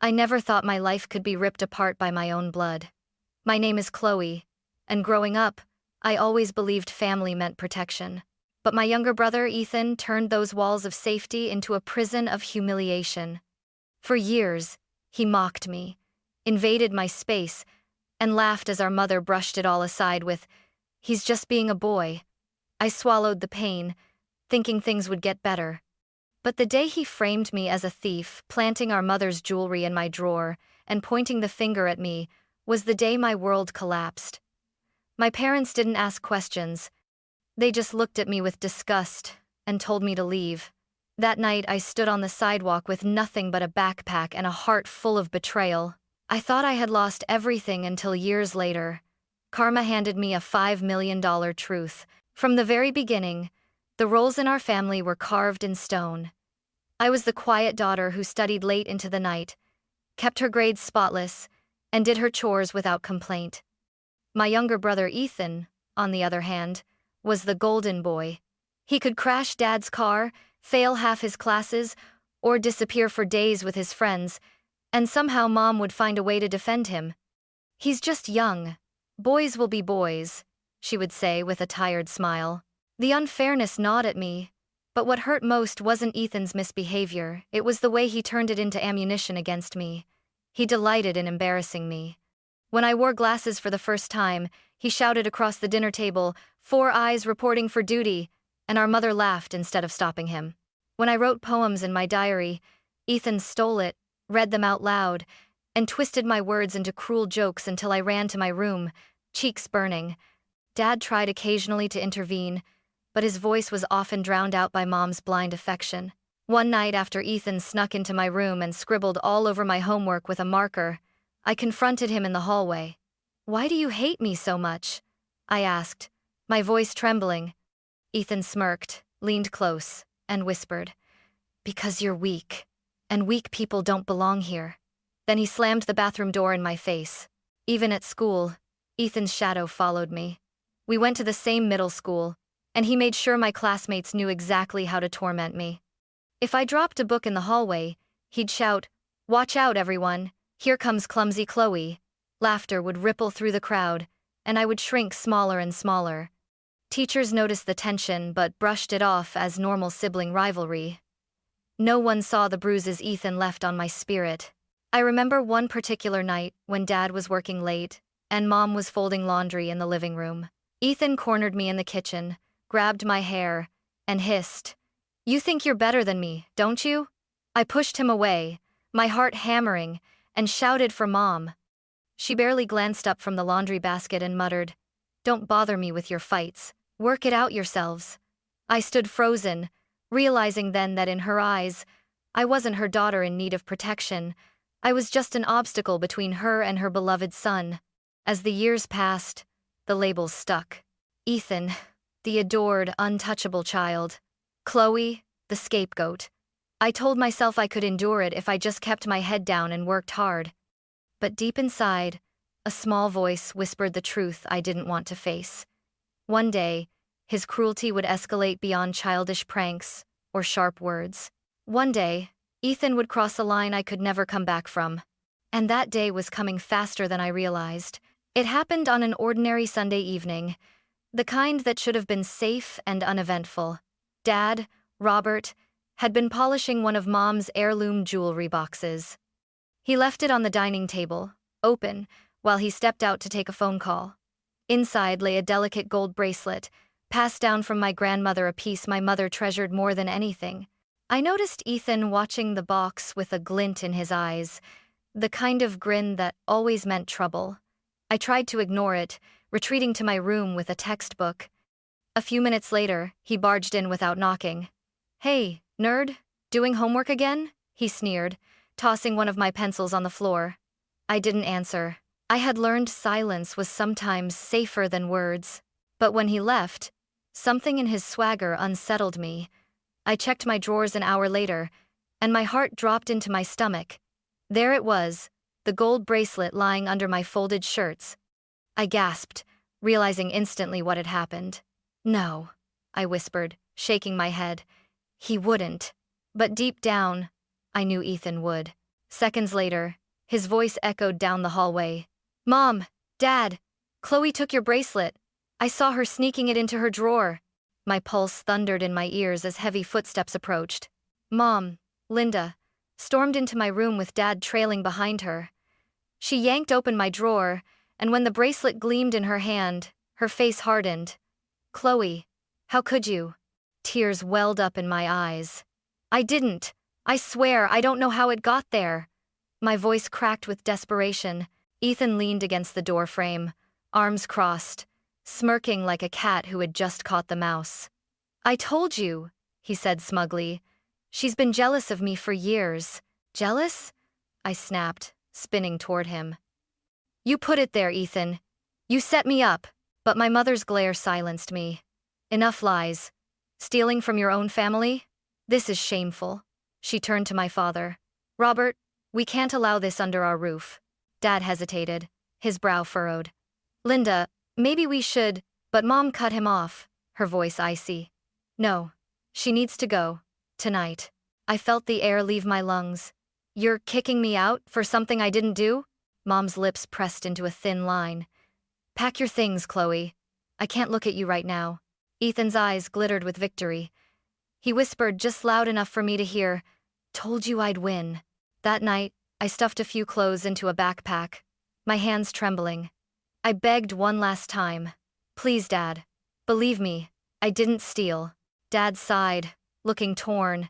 I never thought my life could be ripped apart by my own blood. My name is Chloe, and growing up, I always believed family meant protection. But my younger brother, Ethan, turned those walls of safety into a prison of humiliation. For years, he mocked me, invaded my space, and laughed as our mother brushed it all aside with, "He's just being a boy." I swallowed the pain, thinking things would get better. But the day he framed me as a thief, planting our mother's jewelry in my drawer, and pointing the finger at me, was the day my world collapsed. My parents didn't ask questions. They just looked at me with disgust and told me to leave. That night, I stood on the sidewalk with nothing but a backpack and a heart full of betrayal. I thought I had lost everything until years later, karma handed me a $5 million truth. From the very beginning, the roles in our family were carved in stone. I was the quiet daughter who studied late into the night, kept her grades spotless, and did her chores without complaint. My younger brother Ethan, on the other hand, was the golden boy. He could crash Dad's car, fail half his classes, or disappear for days with his friends, and somehow Mom would find a way to defend him. "He's just young. Boys will be boys," she would say with a tired smile. The unfairness gnawed at me, but what hurt most wasn't Ethan's misbehavior, it was the way he turned it into ammunition against me. He delighted in embarrassing me. When I wore glasses for the first time, he shouted across the dinner table, "4 eyes reporting for duty," and our mother laughed instead of stopping him. When I wrote poems in my diary, Ethan stole it, read them out loud, and twisted my words into cruel jokes until I ran to my room, cheeks burning. Dad tried occasionally to intervene, but his voice was often drowned out by Mom's blind affection. One night after Ethan snuck into my room and scribbled all over my homework with a marker, I confronted him in the hallway. "Why do you hate me so much?" I asked, my voice trembling. Ethan smirked, leaned close, and whispered, "Because you're weak, and weak people don't belong here." Then he slammed the bathroom door in my face. Even at school, Ethan's shadow followed me. We went to the same middle school, and he made sure my classmates knew exactly how to torment me. If I dropped a book in the hallway, he'd shout, "Watch out, everyone, here comes clumsy Chloe." Laughter would ripple through the crowd, and I would shrink smaller and smaller. Teachers noticed the tension but brushed it off as normal sibling rivalry. No one saw the bruises Ethan left on my spirit. I remember one particular night when Dad was working late, and Mom was folding laundry in the living room. Ethan cornered me in the kitchen, grabbed my hair, and hissed, "You think you're better than me, don't you?" I pushed him away, my heart hammering, and shouted for Mom. She barely glanced up from the laundry basket and muttered, "Don't bother me with your fights. Work it out yourselves." I stood frozen, realizing then that in her eyes, I wasn't her daughter in need of protection. I was just an obstacle between her and her beloved son. As the years passed, the labels stuck. Ethan, the adored, untouchable child. Chloe, the scapegoat. I told myself I could endure it if I just kept my head down and worked hard. But deep inside, a small voice whispered the truth I didn't want to face. One day, his cruelty would escalate beyond childish pranks or sharp words. One day, Ethan would cross a line I could never come back from. And that day was coming faster than I realized. It happened on an ordinary Sunday evening, the kind that should have been safe and uneventful. Dad, Robert, had been polishing one of Mom's heirloom jewelry boxes. He left it on the dining table, open, while he stepped out to take a phone call. Inside lay a delicate gold bracelet, passed down from my grandmother, a piece my mother treasured more than anything. I noticed Ethan watching the box with a glint in his eyes, the kind of grin that always meant trouble. I tried to ignore it, retreating to my room with a textbook. A few minutes later, he barged in without knocking. "Hey, nerd, doing homework again?" he sneered, tossing one of my pencils on the floor. I didn't answer. I had learned silence was sometimes safer than words. But when he left, something in his swagger unsettled me. I checked my drawers an hour later, and my heart dropped into my stomach. There it was, the gold bracelet lying under my folded shirts. I gasped, realizing instantly what had happened. "No," I whispered, shaking my head. "He wouldn't." But deep down, I knew Ethan would. Seconds later, his voice echoed down the hallway. Mom, Dad, Chloe took your bracelet. I saw her sneaking it into her drawer. My pulse thundered in my ears as heavy footsteps approached. Mom, Linda, stormed into my room with Dad trailing behind her. She yanked open my drawer, and when the bracelet gleamed in her hand, her face hardened. Chloe, how could you? Tears welled up in my eyes. I didn't. I swear, I don't know how it got there. My voice cracked with desperation. Ethan leaned against the door frame, arms crossed, smirking like a cat who had just caught the mouse. I told you, he said smugly. She's been jealous of me for years. Jealous? I snapped, spinning toward him. You put it there, Ethan. You set me up, but my mother's glare silenced me. Enough lies. Stealing from your own family? This is shameful. She turned to my father. Robert, we can't allow this under our roof. Dad hesitated, his brow furrowed. Linda, maybe we should, but Mom cut him off, her voice icy. No, she needs to go, tonight. I felt the air leave my lungs. You're kicking me out for something I didn't do? Mom's lips pressed into a thin line. Pack your things, Chloe. I can't look at you right now. Ethan's eyes glittered with victory. He whispered just loud enough for me to hear, Told you I'd win. That night, I stuffed a few clothes into a backpack, my hands trembling. I begged one last time. Please, Dad. Believe me, I didn't steal. Dad sighed, looking torn,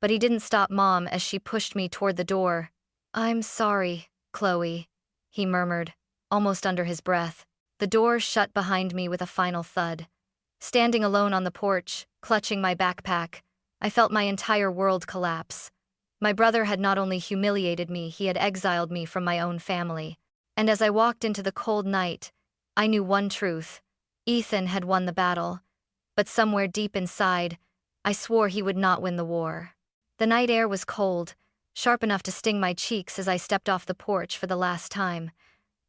but he didn't stop Mom as she pushed me toward the door. I'm sorry, Chloe, he murmured, almost under his breath. The door shut behind me with a final thud. Standing alone on the porch, clutching my backpack, I felt my entire world collapse. My brother had not only humiliated me, he had exiled me from my own family. And as I walked into the cold night, I knew one truth. Ethan had won the battle, but somewhere deep inside, I swore he would not win the war. The night air was cold, sharp enough to sting my cheeks as I stepped off the porch for the last time.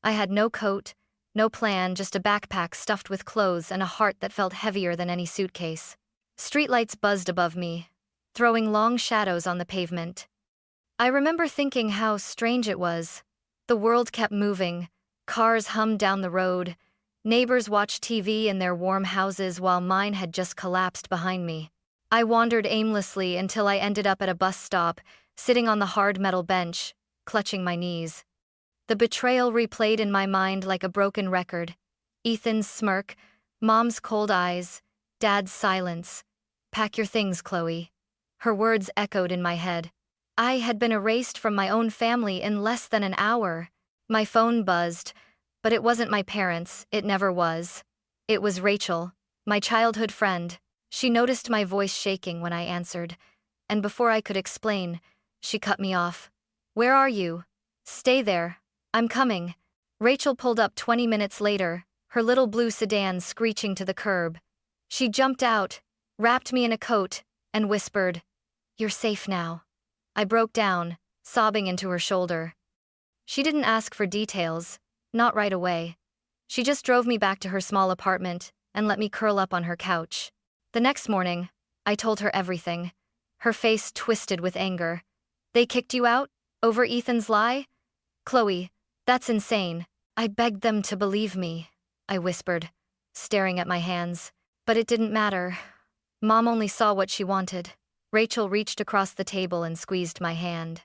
I had no coat, no plan, just a backpack stuffed with clothes and a heart that felt heavier than any suitcase. Streetlights buzzed above me, throwing long shadows on the pavement. I remember thinking how strange it was. The world kept moving, cars hummed down the road, neighbors watched TV in their warm houses while mine had just collapsed behind me. I wandered aimlessly until I ended up at a bus stop, sitting on the hard metal bench, clutching my knees. The betrayal replayed in my mind like a broken record. Ethan's smirk, Mom's cold eyes, Dad's silence. Pack your things, Chloe. Her words echoed in my head. I had been erased from my own family in less than an hour. My phone buzzed, but it wasn't my parents, it never was. It was Rachel, my childhood friend. She noticed my voice shaking when I answered, and before I could explain, she cut me off. Where are you? Stay there. I'm coming. Rachel pulled up 20 minutes later, her little blue sedan screeching to the curb. She jumped out, wrapped me in a coat, and whispered, You're safe now. I broke down, sobbing into her shoulder. She didn't ask for details, not right away. She just drove me back to her small apartment and let me curl up on her couch. The next morning, I told her everything. Her face twisted with anger. They kicked you out? Over Ethan's lie? Chloe, that's insane. I begged them to believe me, I whispered, staring at my hands. But it didn't matter. Mom only saw what she wanted. Rachel reached across the table and squeezed my hand.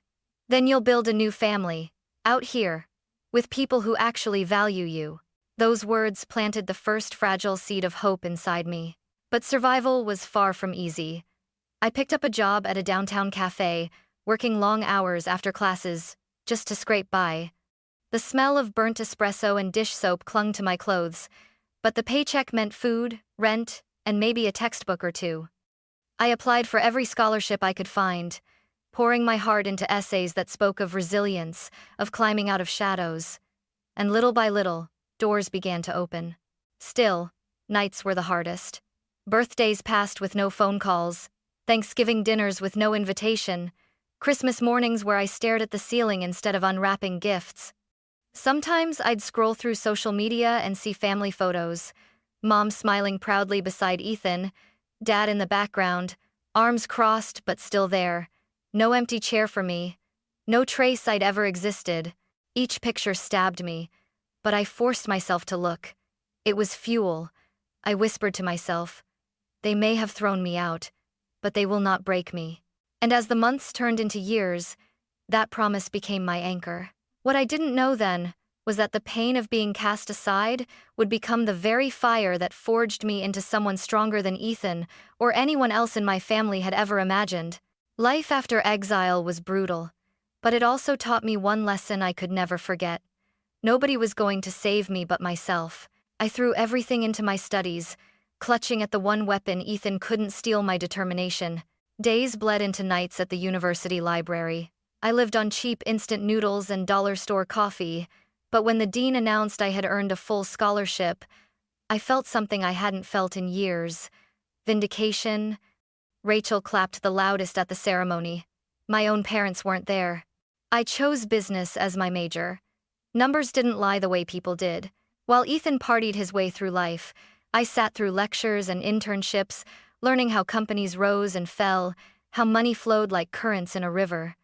Then you'll build a new family, out here, with people who actually value you. Those words planted the first fragile seed of hope inside me. But survival was far from easy. I picked up a job at a downtown cafe, working long hours after classes, just to scrape by. The smell of burnt espresso and dish soap clung to my clothes, but the paycheck meant food, rent, and maybe a textbook or two. I applied for every scholarship I could find, pouring my heart into essays that spoke of resilience, of climbing out of shadows. And little by little, doors began to open. Still, nights were the hardest. Birthdays passed with no phone calls, Thanksgiving dinners with no invitation, Christmas mornings where I stared at the ceiling instead of unwrapping gifts. Sometimes I'd scroll through social media and see family photos, Mom smiling proudly beside Ethan, Dad in the background, arms crossed but still there, no empty chair for me. No trace I'd ever existed. Each picture stabbed me, but I forced myself to look. It was fuel. I whispered to myself, they may have thrown me out, but they will not break me. And as the months turned into years, that promise became my anchor. What I didn't know then was that the pain of being cast aside would become the very fire that forged me into someone stronger than Ethan or anyone else in my family had ever imagined. Life after exile was brutal, but it also taught me one lesson I could never forget. Nobody was going to save me but myself. I threw everything into my studies, clutching at the one weapon Ethan couldn't steal: my determination. Days bled into nights at the university library. I lived on cheap instant noodles and dollar store coffee, but when the dean announced I had earned a full scholarship, I felt something I hadn't felt in years. Vindication. Rachel clapped the loudest at the ceremony. My own parents weren't there. I chose business as my major. Numbers didn't lie the way people did. While Ethan partied his way through life, I sat through lectures and internships, learning how companies rose and fell, how money flowed like currents in a river.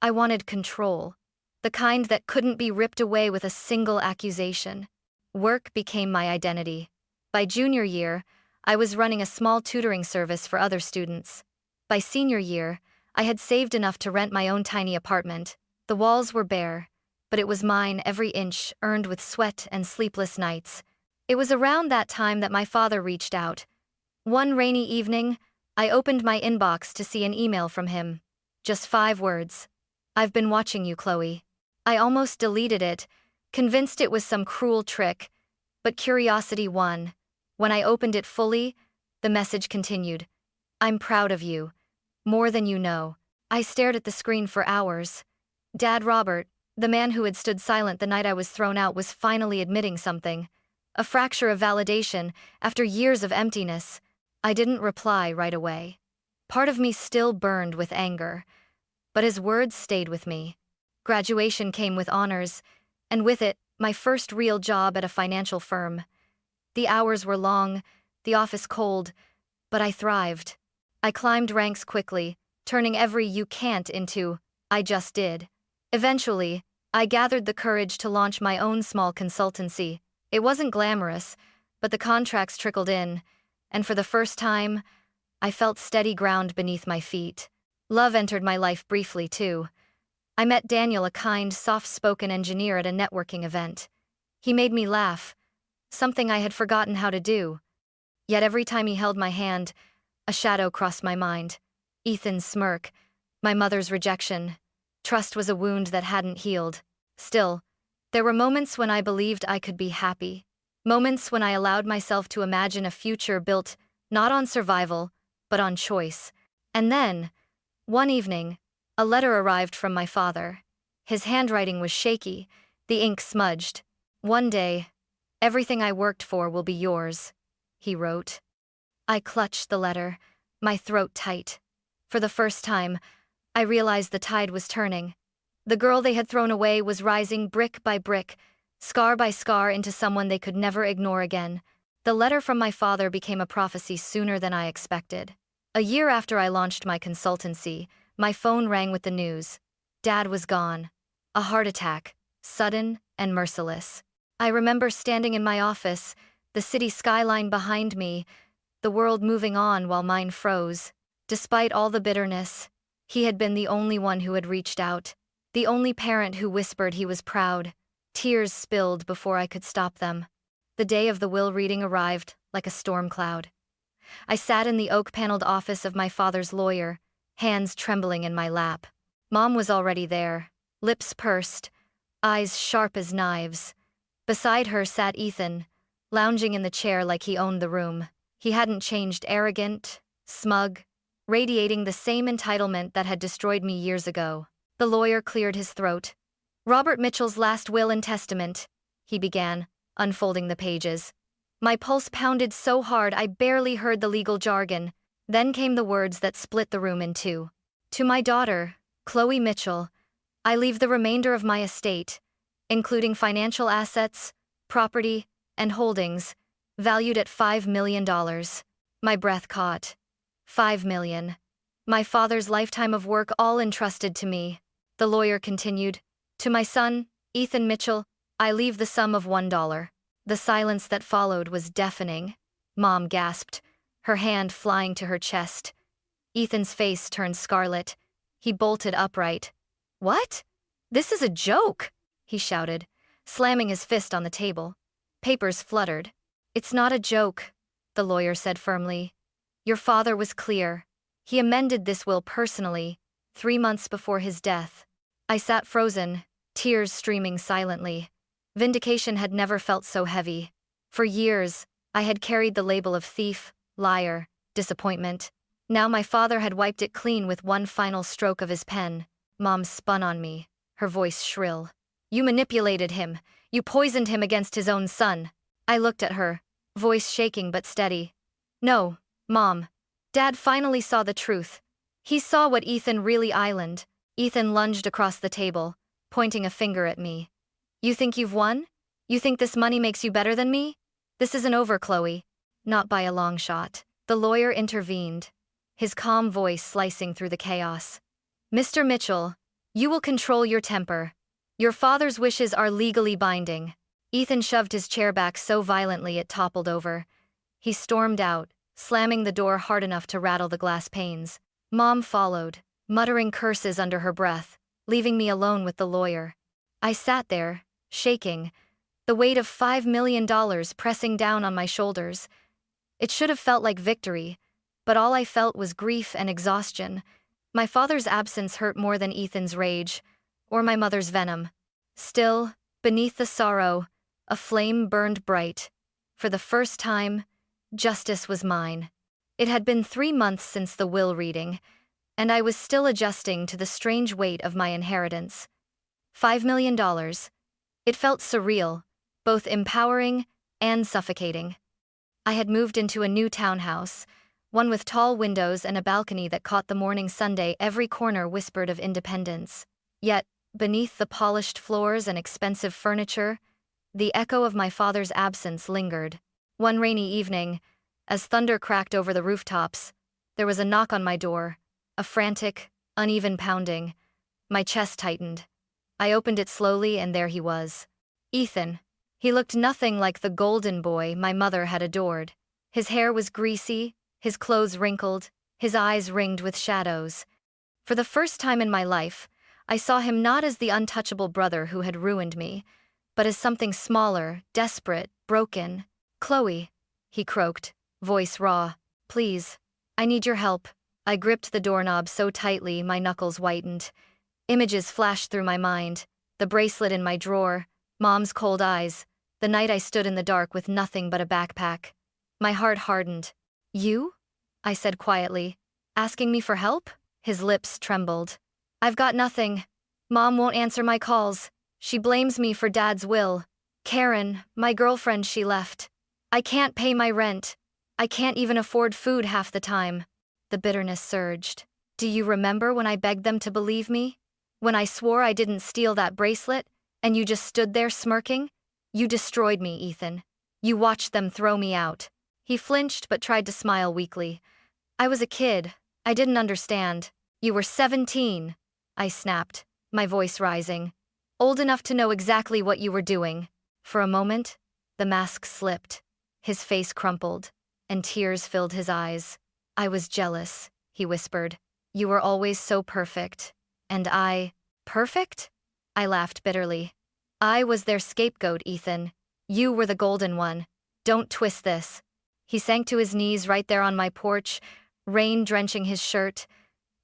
I wanted control, the kind that couldn't be ripped away with a single accusation. Work became my identity. By junior year, I was running a small tutoring service for other students. By senior year, I had saved enough to rent my own tiny apartment. The walls were bare, but it was mine, every inch, earned with sweat and sleepless nights. It was around that time that my father reached out. One rainy evening, I opened my inbox to see an email from him. Just 5 words. "I've been watching you, Chloe." I almost deleted it, convinced it was some cruel trick, but curiosity won. When I opened it fully, the message continued. "I'm proud of you. More than you know." I stared at the screen for hours. Dad Robert, the man who had stood silent the night I was thrown out, was finally admitting something. A fracture of validation after years of emptiness. I didn't reply right away. Part of me still burned with anger, but his words stayed with me. Graduation came with honors, and with it, my first real job at a financial firm. The hours were long, the office cold, but I thrived. I climbed ranks quickly, turning every "you can't" into "I just did." Eventually, I gathered the courage to launch my own small consultancy. It wasn't glamorous, but the contracts trickled in, and for the first time, I felt steady ground beneath my feet. Love entered my life briefly, too. I met Daniel, a kind, soft-spoken engineer, at a networking event. He made me laugh, something I had forgotten how to do. Yet every time he held my hand, a shadow crossed my mind. Ethan's smirk, my mother's rejection. Trust was a wound that hadn't healed. Still, there were moments when I believed I could be happy. Moments when I allowed myself to imagine a future built not on survival, but on choice. And then, one evening, a letter arrived from my father. His handwriting was shaky, the ink smudged. "One day, everything I worked for will be yours," he wrote. I clutched the letter, my throat tight. For the first time, I realized the tide was turning. The girl they had thrown away was rising brick by brick, scar by scar, into someone they could never ignore again. The letter from my father became a prophecy sooner than I expected. A year after I launched my consultancy, my phone rang with the news. Dad was gone. A heart attack, sudden and merciless. I remember standing in my office, the city skyline behind me, the world moving on while mine froze. Despite all the bitterness, he had been the only one who had reached out. The only parent who whispered he was proud. Tears spilled before I could stop them. The day of the will reading arrived like a storm cloud. I sat in the oak-paneled office of my father's lawyer, hands trembling in my lap. Mom was already there, lips pursed, eyes sharp as knives. Beside her sat Ethan, lounging in the chair like he owned the room. He hadn't changed, arrogant, smug, radiating the same entitlement that had destroyed me years ago. The lawyer cleared his throat. "Robert Mitchell's last will and testament," he began, unfolding the pages. My pulse pounded so hard I barely heard the legal jargon. Then came the words that split the room in two. "To my daughter, Chloe Mitchell, I leave the remainder of my estate, including financial assets, property, and holdings, valued at $5 million. My breath caught. $5 million. My father's lifetime of work all entrusted to me. The lawyer continued. To my son, Ethan Mitchell, I leave the sum of $1. The silence that followed was deafening. Mom gasped, her hand flying to her chest. Ethan's face turned scarlet. He bolted upright. What? This is a joke, he shouted, slamming his fist on the table. Papers fluttered. It's not a joke, the lawyer said firmly. Your father was clear. He amended this will personally, 3 months before his death. I sat frozen, tears streaming silently. Vindication had never felt so heavy. For years, I had carried the label of thief, liar, disappointment. Now my father had wiped it clean with one final stroke of his pen. Mom spun on me, her voice shrill. You manipulated him. You poisoned him against his own son. I looked at her, voice shaking but steady. No, Mom. Dad finally saw the truth. He saw what Ethan really islanded. Ethan lunged across the table, pointing a finger at me. You think you've won? You think this money makes you better than me? This isn't over, Chloe. Not by a long shot. The lawyer intervened, his calm voice slicing through the chaos. Mr. Mitchell, you will control your temper. Your father's wishes are legally binding. Ethan shoved his chair back so violently it toppled over. He stormed out, slamming the door hard enough to rattle the glass panes. Mom followed, muttering curses under her breath, leaving me alone with the lawyer. I sat there, shaking, the weight of $5 million pressing down on my shoulders. It should have felt like victory, but all I felt was grief and exhaustion. My father's absence hurt more than Ethan's rage, or my mother's venom. Still, beneath the sorrow, a flame burned bright. For the first time, justice was mine. It had been 3 months since the will reading, and I was still adjusting to the strange weight of my inheritance. $5 million. It felt surreal, both empowering and suffocating. I had moved into a new townhouse, one with tall windows and a balcony that caught the morning sunday. Every corner whispered of independence. Yet, beneath the polished floors and expensive furniture, the echo of my father's absence lingered. One rainy evening, as thunder cracked over the rooftops, there was a knock on my door, a frantic, uneven pounding. My chest tightened. I opened it slowly and there he was. Ethan. He looked nothing like the golden boy my mother had adored. His hair was greasy, his clothes wrinkled, his eyes ringed with shadows. For the first time in my life, I saw him not as the untouchable brother who had ruined me, but as something smaller, desperate, broken. Chloe, he croaked, voice raw. Please, I need your help. I gripped the doorknob so tightly my knuckles whitened. Images flashed through my mind, the bracelet in my drawer, Mom's cold eyes, the night I stood in the dark with nothing but a backpack. My heart hardened. You? I said quietly. Asking me for help? His lips trembled. I've got nothing. Mom won't answer my calls. She blames me for Dad's will. Karen, my girlfriend, she left. I can't pay my rent. I can't even afford food half the time. The bitterness surged. Do you remember when I begged them to believe me? When I swore I didn't steal that bracelet, and you just stood there smirking? You destroyed me, Ethan. You watched them throw me out. He flinched but tried to smile weakly. I was a kid. I didn't understand. You were 17, I snapped, my voice rising. Old enough to know exactly what you were doing. For a moment, the mask slipped. His face crumpled, and tears filled his eyes. I was jealous, he whispered. You were always so perfect. And I... Perfect? I laughed bitterly. I was their scapegoat, Ethan. You were the golden one. Don't twist this. He sank to his knees right there on my porch, rain drenching his shirt.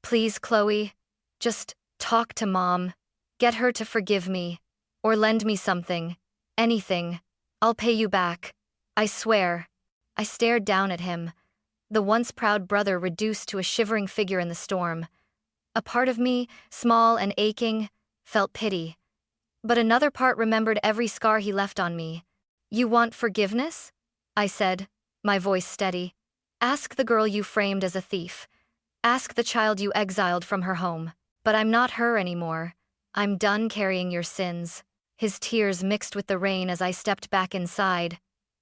Please, Chloe, just talk to Mom. Get her to forgive me. Or lend me something. Anything. I'll pay you back. I swear. I stared down at him, the once proud brother reduced to a shivering figure in the storm. A part of me, small and aching, felt pity. But another part remembered every scar he left on me. You want forgiveness? I said, my voice steady. Ask the girl you framed as a thief. Ask the child you exiled from her home. But I'm not her anymore. I'm done carrying your sins. His tears mixed with the rain as I stepped back inside.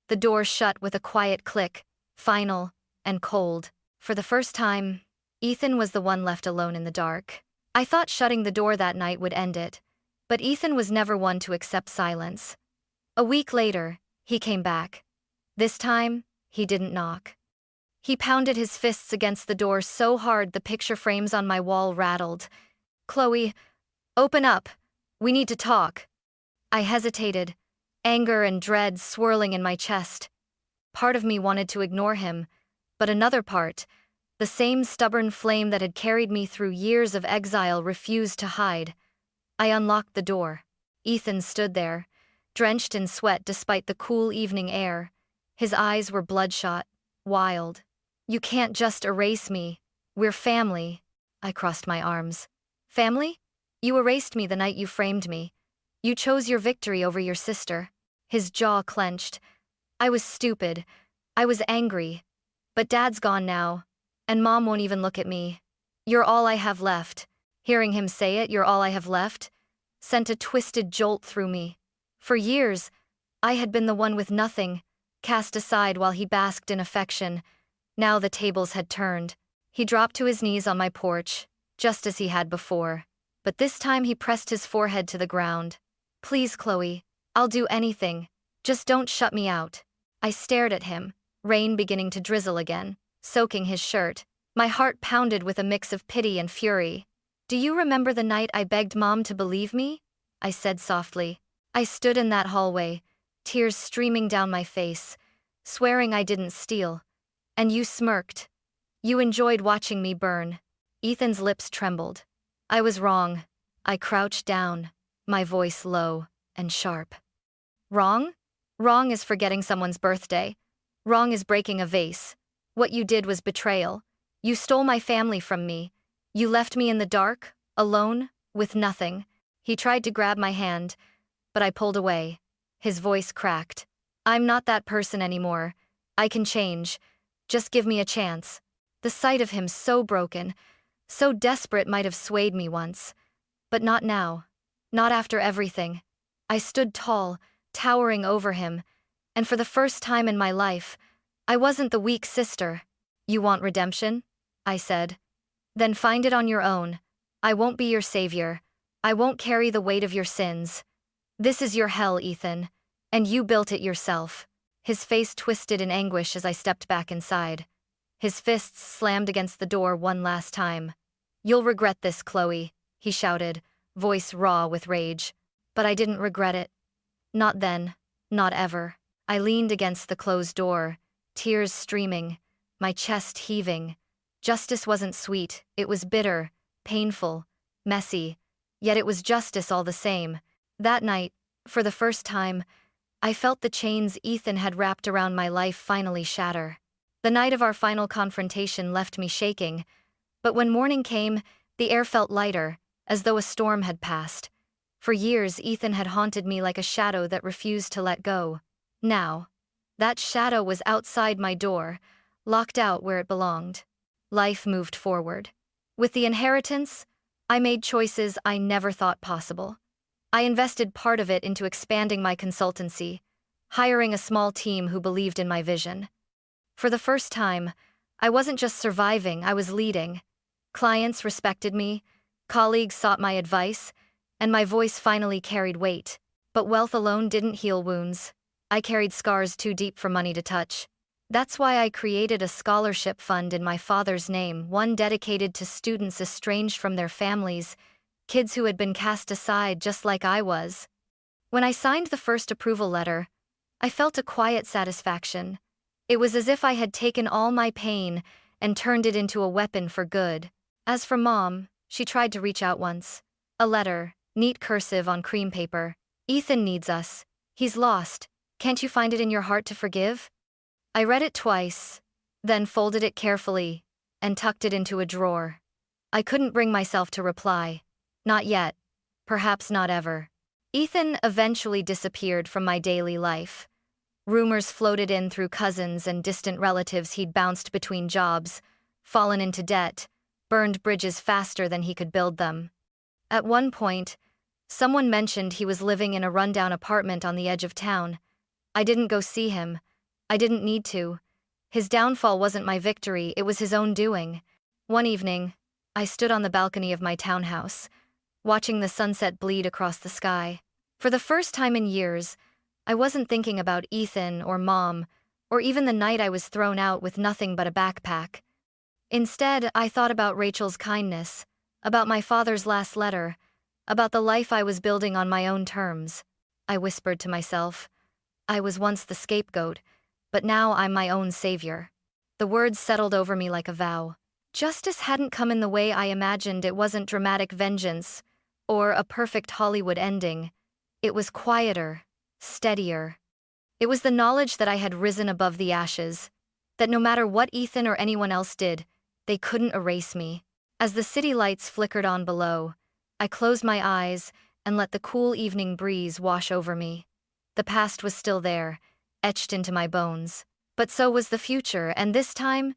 The door shut with a quiet click, final and cold. For the first time, Ethan was the one left alone in the dark. I thought shutting the door that night would end it, but Ethan was never one to accept silence. A week later, he came back. This time, he didn't knock. He pounded his fists against the door so hard the picture frames on my wall rattled. "Chloe, open up. We need to talk." I hesitated, anger and dread swirling in my chest. Part of me wanted to ignore him, but another part, the same stubborn flame that had carried me through years of exile, refused to hide. I unlocked the door. Ethan stood there, drenched in sweat despite the cool evening air. His eyes were bloodshot, wild. "You can't just erase me. We're family." I crossed my arms. "Family? You erased me the night you framed me. You chose your victory over your sister." His jaw clenched. I was stupid. I was angry. But Dad's gone now, and Mom won't even look at me. "You're all I have left." Hearing him say it, "You're all I have left," sent a twisted jolt through me. For years, I had been the one with nothing, cast aside while he basked in affection. Now the tables had turned. He dropped to his knees on my porch, just as he had before. But this time he pressed his forehead to the ground. "Please, Chloe, I'll do anything. Just don't shut me out." I stared at him, rain beginning to drizzle again, soaking his shirt. My heart pounded with a mix of pity and fury. "Do you remember the night I begged Mom to believe me?" I said softly. "I stood in that hallway, tears streaming down my face, swearing I didn't steal. And you smirked. You enjoyed watching me burn." Ethan's lips trembled. I was wrong. I crouched down, my voice low and sharp. "Wrong? Wrong is forgetting someone's birthday. Wrong is breaking a vase. What you did was betrayal. You stole my family from me. You left me in the dark, alone, with nothing." He tried to grab my hand, but I pulled away. His voice cracked. "I'm not that person anymore. I can change. Just give me a chance." The sight of him so broken, so desperate might have swayed me once. But not now. Not after everything. I stood tall, towering over him, and for the first time in my life, I wasn't the weak sister. "You want redemption?" I said. "Then find it on your own. I won't be your savior. I won't carry the weight of your sins. This is your hell, Ethan, and you built it yourself." His face twisted in anguish as I stepped back inside. His fists slammed against the door one last time. "You'll regret this, Chloe," he shouted, voice raw with rage. But I didn't regret it. Not then, not ever. I leaned against the closed door, tears streaming, my chest heaving. Justice wasn't sweet, it was bitter, painful, messy, yet it was justice all the same. That night, for the first time, I felt the chains Ethan had wrapped around my life finally shatter. The night of our final confrontation left me shaking, but when morning came, the air felt lighter, as though a storm had passed. For years, Ethan had haunted me like a shadow that refused to let go. Now, that shadow was outside my door, locked out where it belonged. Life moved forward. With the inheritance, I made choices I never thought possible. I invested part of it into expanding my consultancy, hiring a small team who believed in my vision. For the first time, I wasn't just surviving, I was leading. Clients respected me, colleagues sought my advice, and my voice finally carried weight. But wealth alone didn't heal wounds. I carried scars too deep for money to touch. That's why I created a scholarship fund in my father's name, one dedicated to students estranged from their families, kids who had been cast aside just like I was. When I signed the first approval letter, I felt a quiet satisfaction. It was as if I had taken all my pain and turned it into a weapon for good. As for Mom, she tried to reach out once. A letter, neat cursive on cream paper. "Ethan needs us. He's lost. Can't you find it in your heart to forgive?" I read it twice, then folded it carefully, and tucked it into a drawer. I couldn't bring myself to reply. Not yet. Perhaps not ever. Ethan eventually disappeared from my daily life. Rumors floated in through cousins and distant relatives he'd bounced between jobs, fallen into debt, burned bridges faster than he could build them. At one point, someone mentioned he was living in a rundown apartment on the edge of town. I didn't go see him. I didn't need to. His downfall wasn't my victory, it was his own doing. One evening, I stood on the balcony of my townhouse, watching the sunset bleed across the sky. For the first time in years, I wasn't thinking about Ethan or Mom, or even the night I was thrown out with nothing but a backpack. Instead, I thought about Rachel's kindness, about my father's last letter, about the life I was building on my own terms. I whispered to myself, I was once the scapegoat, but now I'm my own savior. The words settled over me like a vow. Justice hadn't come in the way I imagined. It wasn't dramatic vengeance or a perfect Hollywood ending. It was quieter, steadier. It was the knowledge that I had risen above the ashes, that no matter what Ethan or anyone else did, they couldn't erase me. As the city lights flickered on below, I closed my eyes and let the cool evening breeze wash over me. The past was still there, etched into my bones. But so was the future, and this time,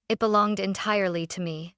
it belonged entirely to me.